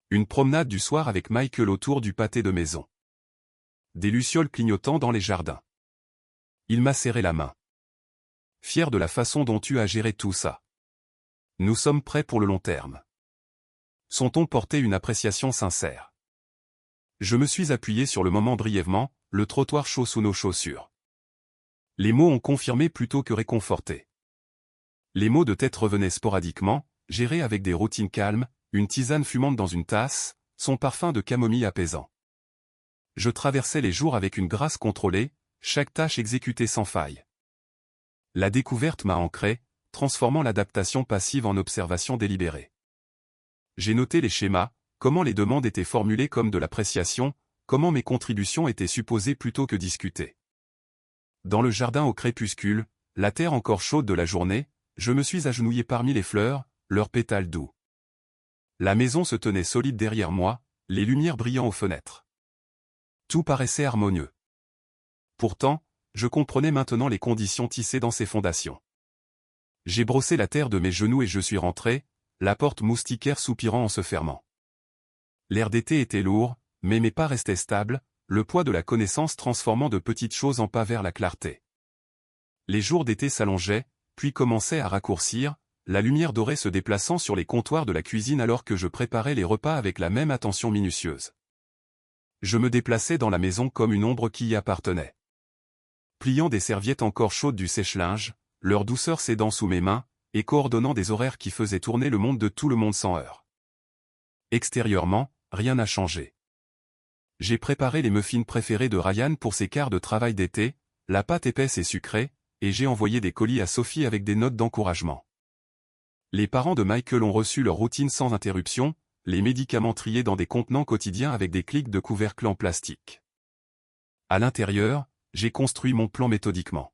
Une promenade du soir avec Michael autour du pâté de maison. Des lucioles clignotant dans les jardins. Il m'a serré la main. Fier de la façon dont tu as géré tout ça. Nous sommes prêts pour le long terme. Son ton portait une appréciation sincère. Je me suis appuyé sur le moment brièvement, le trottoir chaud sous nos chaussures. Les mots ont confirmé plutôt que réconforté. Les maux de tête revenaient sporadiquement, gérés avec des routines calmes, une tisane fumante dans une tasse, son parfum de camomille apaisant. Je traversais les jours avec une grâce contrôlée, chaque tâche exécutée sans faille. La découverte m'a ancré, transformant l'adaptation passive en observation délibérée. J'ai noté les schémas, comment les demandes étaient formulées comme de l'appréciation, comment mes contributions étaient supposées plutôt que discutées. Dans le jardin au crépuscule, la terre encore chaude de la journée, je me suis agenouillé parmi les fleurs, leurs pétales doux. La maison se tenait solide derrière moi, les lumières brillant aux fenêtres. Tout paraissait harmonieux. Pourtant, je comprenais maintenant les conditions tissées dans ces fondations. J'ai brossé la terre de mes genoux et je suis rentré, la porte moustiquaire soupirant en se fermant. L'air d'été était lourd, mais mes pas restaient stables, le poids de la connaissance transformant de petites choses en pas vers la clarté. Les jours d'été s'allongeaient, puis commençaient à raccourcir, la lumière dorée se déplaçant sur les comptoirs de la cuisine alors que je préparais les repas avec la même attention minutieuse. Je me déplaçais dans la maison comme une ombre qui y appartenait. Pliant des serviettes encore chaudes du sèche-linge, leur douceur cédant sous mes mains, et coordonnant des horaires qui faisaient tourner le monde de tout le monde sans heurts. Extérieurement, rien n'a changé. J'ai préparé les muffins préférés de Ryan pour ses quarts de travail d'été, la pâte épaisse et sucrée, et j'ai envoyé des colis à Sophie avec des notes d'encouragement. Les parents de Michael ont reçu leur routine sans interruption, les médicaments triés dans des contenants quotidiens avec des clics de couvercle en plastique. À l'intérieur, j'ai construit mon plan méthodiquement.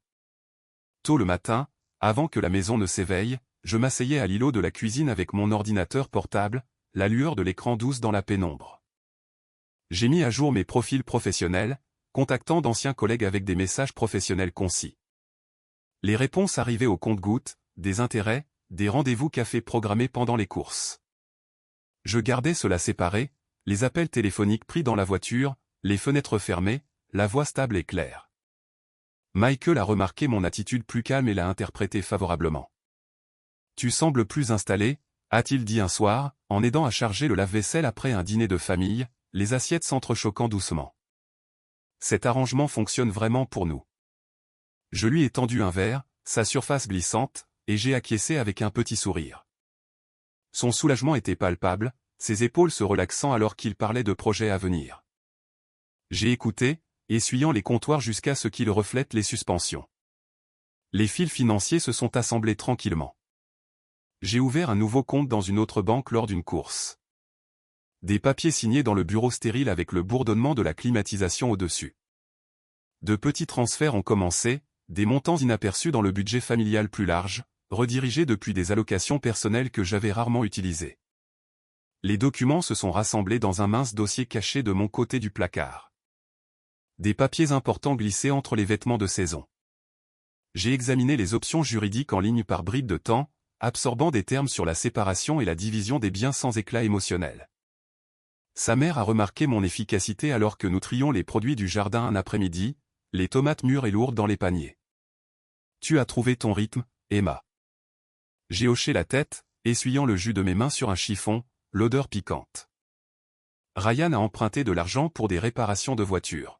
Tôt le matin, avant que la maison ne s'éveille, je m'asseyais à l'îlot de la cuisine avec mon ordinateur portable, la lueur de l'écran douce dans la pénombre. J'ai mis à jour mes profils professionnels, contactant d'anciens collègues avec des messages professionnels concis. Les réponses arrivaient au compte-gouttes, des intérêts, des rendez-vous café programmés pendant les courses. Je gardais cela séparé, les appels téléphoniques pris dans la voiture, les fenêtres fermées, la voix stable et claire. Michael a remarqué mon attitude plus calme et l'a interprétée favorablement. « Tu sembles plus installé », a-t-il dit un soir, en aidant à charger le lave-vaisselle après un dîner de famille, les assiettes s'entrechoquant doucement. Cet arrangement fonctionne vraiment pour nous. Je lui ai tendu un verre, sa surface glissante, et j'ai acquiescé avec un petit sourire. Son soulagement était palpable, ses épaules se relaxant alors qu'il parlait de projets à venir. J'ai écouté, essuyant les comptoirs jusqu'à ce qu'ils reflètent les suspensions. Les fils financiers se sont assemblés tranquillement. J'ai ouvert un nouveau compte dans une autre banque lors d'une course. Des papiers signés dans le bureau stérile avec le bourdonnement de la climatisation au-dessus. De petits transferts ont commencé, des montants inaperçus dans le budget familial plus large, redirigés depuis des allocations personnelles que j'avais rarement utilisées. Les documents se sont rassemblés dans un mince dossier caché de mon côté du placard. Des papiers importants glissaient entre les vêtements de saison. J'ai examiné les options juridiques en ligne par bribes de temps, absorbant des termes sur la séparation et la division des biens sans éclat émotionnel. Sa mère a remarqué mon efficacité alors que nous trions les produits du jardin un après-midi, les tomates mûres et lourdes dans les paniers. « Tu as trouvé ton rythme, Emma. » J'ai hoché la tête, essuyant le jus de mes mains sur un chiffon, l'odeur piquante. Ryan a emprunté de l'argent pour des réparations de voiture.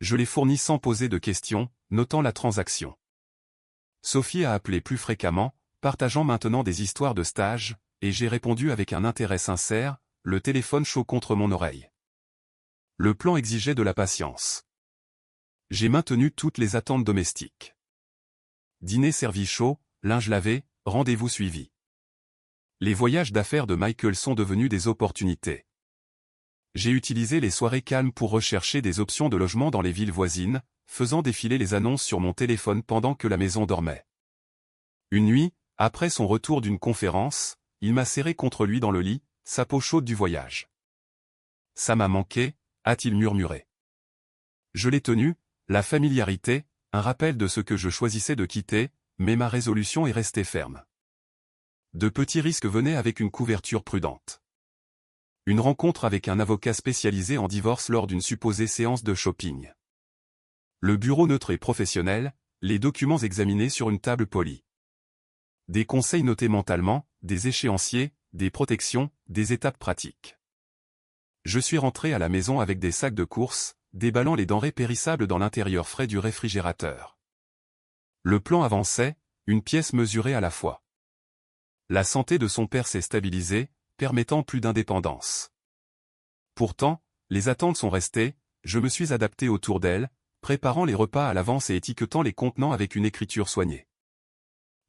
Je l'ai fourni sans poser de questions, notant la transaction. Sophie a appelé plus fréquemment, partageant maintenant des histoires de stage, et j'ai répondu avec un intérêt sincère, le téléphone chaud contre mon oreille. Le plan exigeait de la patience. J'ai maintenu toutes les attentes domestiques. Dîner servi chaud, linge lavé, rendez-vous suivi. Les voyages d'affaires de Michael sont devenus des opportunités. J'ai utilisé les soirées calmes pour rechercher des options de logement dans les villes voisines, faisant défiler les annonces sur mon téléphone pendant que la maison dormait. Une nuit, après son retour d'une conférence, il m'a serré contre lui dans le lit, sa peau chaude du voyage. « Ça m'a manqué », a-t-il murmuré. Je l'ai tenu, la familiarité, un rappel de ce que je choisissais de quitter, mais ma résolution est restée ferme. De petits risques venaient avec une couverture prudente. Une rencontre avec un avocat spécialisé en divorce lors d'une supposée séance de shopping. Le bureau neutre et professionnel, les documents examinés sur une table polie. Des conseils notés mentalement, des échéanciers, des protections, des étapes pratiques. Je suis rentré à la maison avec des sacs de courses, déballant les denrées périssables dans l'intérieur frais du réfrigérateur. Le plan avançait, une pièce mesurée à la fois. La santé de son père s'est stabilisée, permettant plus d'indépendance. Pourtant, les attentes sont restées, je me suis adapté autour d'elle, préparant les repas à l'avance et étiquetant les contenants avec une écriture soignée.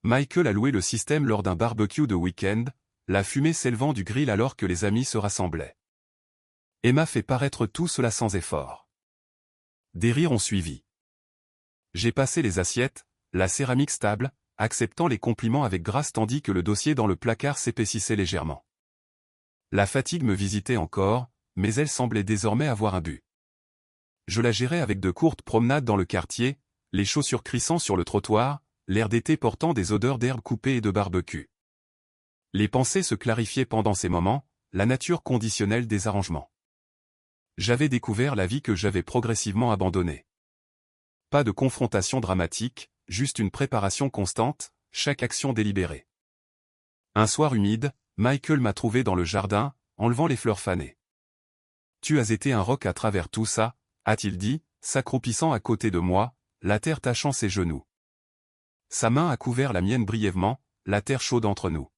Michael a loué le système lors d'un barbecue de week-end, la fumée s'élevant du grill alors que les amis se rassemblaient. Emma fait paraître tout cela sans effort. Des rires ont suivi. J'ai passé les assiettes, la céramique stable, acceptant les compliments avec grâce tandis que le dossier dans le placard s'épaississait légèrement. La fatigue me visitait encore, mais elle semblait désormais avoir un but. Je la gérais avec de courtes promenades dans le quartier, les chaussures crissant sur le trottoir, l'air d'été portant des odeurs d'herbes coupées et de barbecue. Les pensées se clarifiaient pendant ces moments, la nature conditionnelle des arrangements. J'avais découvert la vie que j'avais progressivement abandonnée. Pas de confrontation dramatique, juste une préparation constante, chaque action délibérée. Un soir humide, Michael m'a trouvé dans le jardin, enlevant les fleurs fanées. « Tu as été un roc à travers tout ça », a-t-il dit, s'accroupissant à côté de moi, la terre tachant ses genoux. Sa main a couvert la mienne brièvement, la terre chaude entre nous.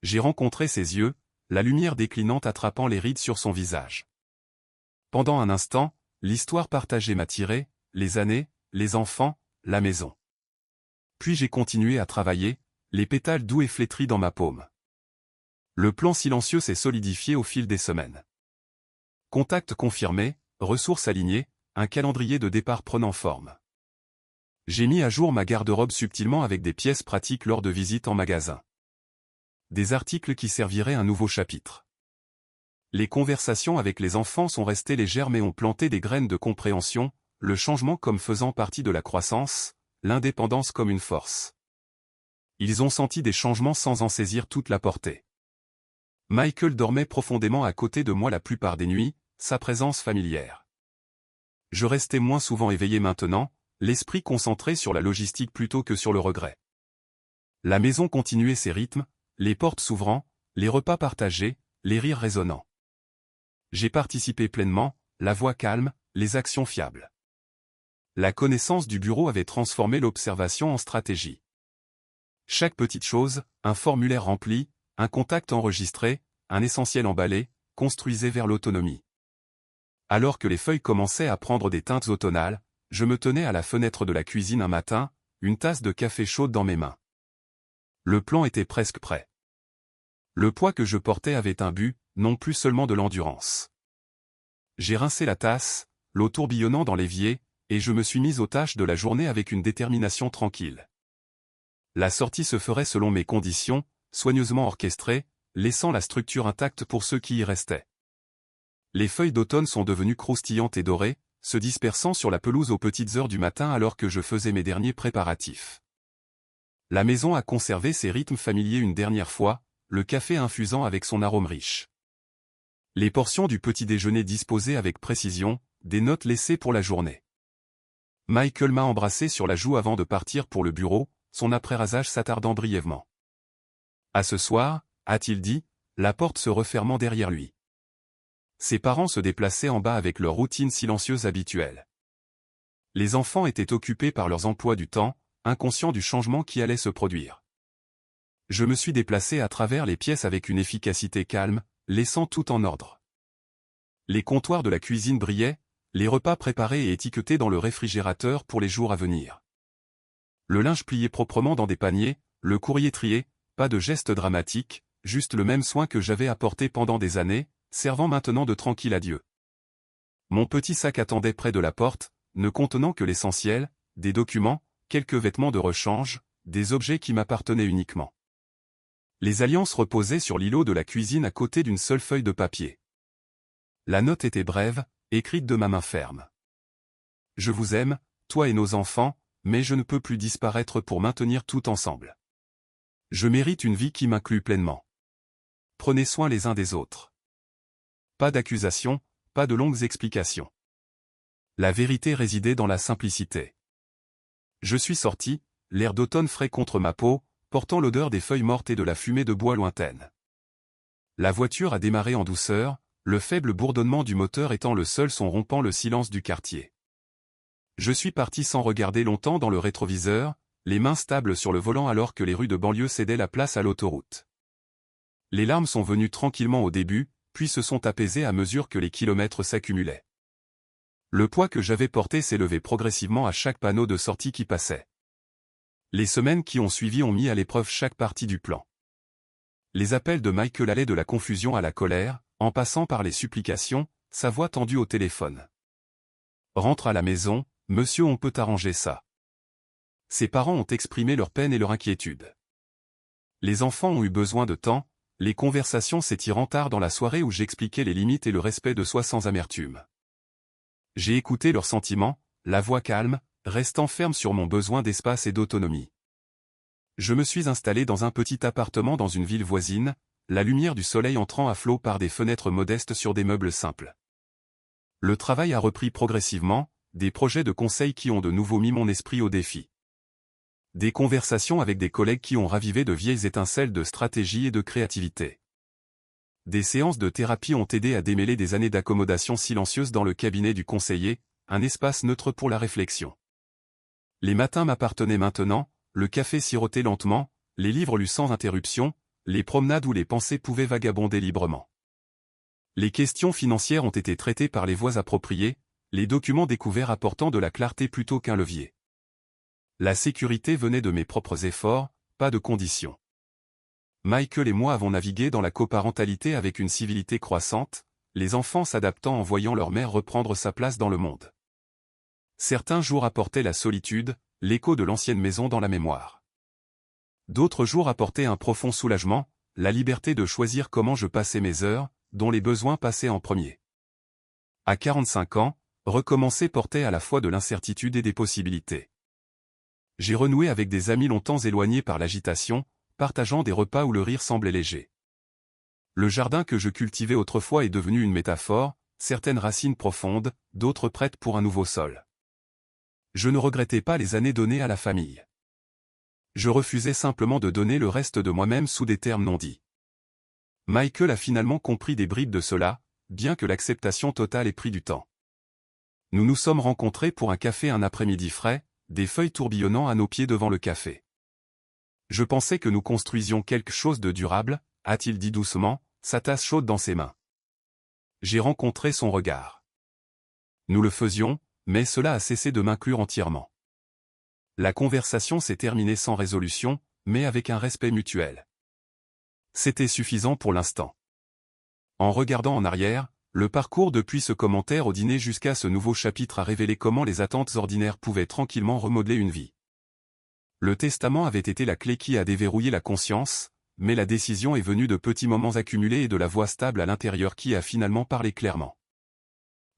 J'ai rencontré ses yeux, la lumière déclinante attrapant les rides sur son visage. Pendant un instant, l'histoire partagée m'a tiré, les années, les enfants, la maison. Puis j'ai continué à travailler, les pétales doux et flétris dans ma paume. Le plan silencieux s'est solidifié au fil des semaines. Contact confirmé, ressources alignées, un calendrier de départ prenant forme. J'ai mis à jour ma garde-robe subtilement avec des pièces pratiques lors de visites en magasin. Des articles qui serviraient un nouveau chapitre. Les conversations avec les enfants sont restées légères mais ont planté des graines de compréhension, le changement comme faisant partie de la croissance, l'indépendance comme une force. Ils ont senti des changements sans en saisir toute la portée. Michael dormait profondément à côté de moi la plupart des nuits, sa présence familière. Je restais moins souvent éveillé maintenant, l'esprit concentré sur la logistique plutôt que sur le regret. La maison continuait ses rythmes, les portes s'ouvrant, les repas partagés, les rires résonnants. J'ai participé pleinement, la voix calme, les actions fiables. La connaissance du bureau avait transformé l'observation en stratégie. Chaque petite chose, un formulaire rempli, un contact enregistré, un essentiel emballé, construisait vers l'autonomie. Alors que les feuilles commençaient à prendre des teintes automnales, je me tenais à la fenêtre de la cuisine un matin, une tasse de café chaude dans mes mains. Le plan était presque prêt. Le poids que je portais avait un but, non plus seulement de l'endurance. J'ai rincé la tasse, l'eau tourbillonnant dans l'évier, et je me suis mis aux tâches de la journée avec une détermination tranquille. La sortie se ferait selon mes conditions, soigneusement orchestrée, laissant la structure intacte pour ceux qui y restaient. Les feuilles d'automne sont devenues croustillantes et dorées, se dispersant sur la pelouse aux petites heures du matin alors que je faisais mes derniers préparatifs. La maison a conservé ses rythmes familiers une dernière fois, le café infusant avec son arôme riche. Les portions du petit déjeuner disposées avec précision, des notes laissées pour la journée. Michael m'a embrassé sur la joue avant de partir pour le bureau, son après-rasage s'attardant brièvement. « À ce soir », a-t-il dit, la porte se refermant derrière lui. Ses parents se déplaçaient en bas avec leur routine silencieuse habituelle. Les enfants étaient occupés par leurs emplois du temps, inconscients du changement qui allait se produire. Je me suis déplacé à travers les pièces avec une efficacité calme, laissant tout en ordre. Les comptoirs de la cuisine brillaient, les repas préparés et étiquetés dans le réfrigérateur pour les jours à venir. Le linge plié proprement dans des paniers, le courrier trié, pas de geste dramatique, juste le même soin que j'avais apporté pendant des années, servant maintenant de tranquille adieu. Mon petit sac attendait près de la porte, ne contenant que l'essentiel, des documents, quelques vêtements de rechange, des objets qui m'appartenaient uniquement. Les alliances reposaient sur l'îlot de la cuisine à côté d'une seule feuille de papier. La note était brève, écrite de ma main ferme. Je vous aime, toi et nos enfants, mais je ne peux plus disparaître pour maintenir tout ensemble. Je mérite une vie qui m'inclut pleinement. Prenez soin les uns des autres. Pas d'accusations, pas de longues explications. La vérité résidait dans la simplicité. Je suis sorti, l'air d'automne frais contre ma peau, portant l'odeur des feuilles mortes et de la fumée de bois lointaine. La voiture a démarré en douceur, le faible bourdonnement du moteur étant le seul son rompant le silence du quartier. Je suis parti sans regarder longtemps dans le rétroviseur, les mains stables sur le volant alors que les rues de banlieue cédaient la place à l'autoroute. Les larmes sont venues tranquillement au début, puis se sont apaisées à mesure que les kilomètres s'accumulaient. Le poids que j'avais porté s'élevait progressivement à chaque panneau de sortie qui passait. Les semaines qui ont suivi ont mis à l'épreuve chaque partie du plan. Les appels de Michael allaient de la confusion à la colère, en passant par les supplications, sa voix tendue au téléphone. « Rentre à la maison, monsieur, on peut arranger ça. » Ses parents ont exprimé leur peine et leur inquiétude. Les enfants ont eu besoin de temps, les conversations s'étirant tard dans la soirée où j'expliquais les limites et le respect de soi sans amertume. J'ai écouté leurs sentiments, la voix calme, restant ferme sur mon besoin d'espace et d'autonomie. Je me suis installé dans un petit appartement dans une ville voisine, la lumière du soleil entrant à flot par des fenêtres modestes sur des meubles simples. Le travail a repris progressivement, des projets de conseil qui ont de nouveau mis mon esprit au défi. Des conversations avec des collègues qui ont ravivé de vieilles étincelles de stratégie et de créativité. Des séances de thérapie ont aidé à démêler des années d'accommodation silencieuse dans le cabinet du conseiller, un espace neutre pour la réflexion. Les matins m'appartenaient maintenant, le café sirotait lentement, les livres lus sans interruption, les promenades où les pensées pouvaient vagabonder librement. Les questions financières ont été traitées par les voies appropriées, les documents découverts apportant de la clarté plutôt qu'un levier. La sécurité venait de mes propres efforts, pas de conditions. Michael et moi avons navigué dans la coparentalité avec une civilité croissante, les enfants s'adaptant en voyant leur mère reprendre sa place dans le monde. Certains jours apportaient la solitude, l'écho de l'ancienne maison dans la mémoire. D'autres jours apportaient un profond soulagement, la liberté de choisir comment je passais mes heures, dont les besoins passaient en premier. À 45 ans, recommencer portait à la fois de l'incertitude et des possibilités. J'ai renoué avec des amis longtemps éloignés par l'agitation, partageant des repas où le rire semblait léger. Le jardin que je cultivais autrefois est devenu une métaphore, certaines racines profondes, d'autres prêtes pour un nouveau sol. Je ne regrettais pas les années données à la famille. Je refusais simplement de donner le reste de moi-même sous des termes non dits. Michael a finalement compris des bribes de cela, bien que l'acceptation totale ait pris du temps. Nous nous sommes rencontrés pour un café un après-midi frais, des feuilles tourbillonnant à nos pieds devant le café. Je pensais que nous construisions quelque chose de durable, a-t-il dit doucement, sa tasse chaude dans ses mains. J'ai rencontré son regard. Nous le faisions, mais cela a cessé de m'inclure entièrement. La conversation s'est terminée sans résolution, mais avec un respect mutuel. C'était suffisant pour l'instant. En regardant en arrière, le parcours depuis ce commentaire au dîner jusqu'à ce nouveau chapitre a révélé comment les attentes ordinaires pouvaient tranquillement remodeler une vie. Le testament avait été la clé qui a déverrouillé la conscience, mais la décision est venue de petits moments accumulés et de la voix stable à l'intérieur qui a finalement parlé clairement.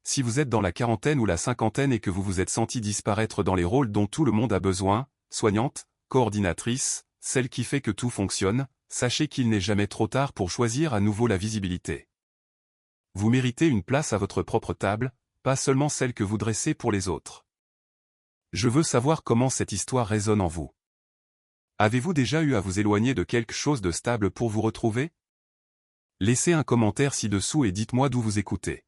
Si vous êtes dans la quarantaine ou la cinquantaine et que vous vous êtes senti disparaître dans les rôles dont tout le monde a besoin, soignante, coordinatrice, celle qui fait que tout fonctionne, sachez qu'il n'est jamais trop tard pour choisir à nouveau la visibilité. Vous méritez une place à votre propre table, pas seulement celle que vous dressez pour les autres. Je veux savoir comment cette histoire résonne en vous. Avez-vous déjà eu à vous éloigner de quelque chose de stable pour vous retrouver? Laissez un commentaire ci-dessous et dites-moi d'où vous écoutez.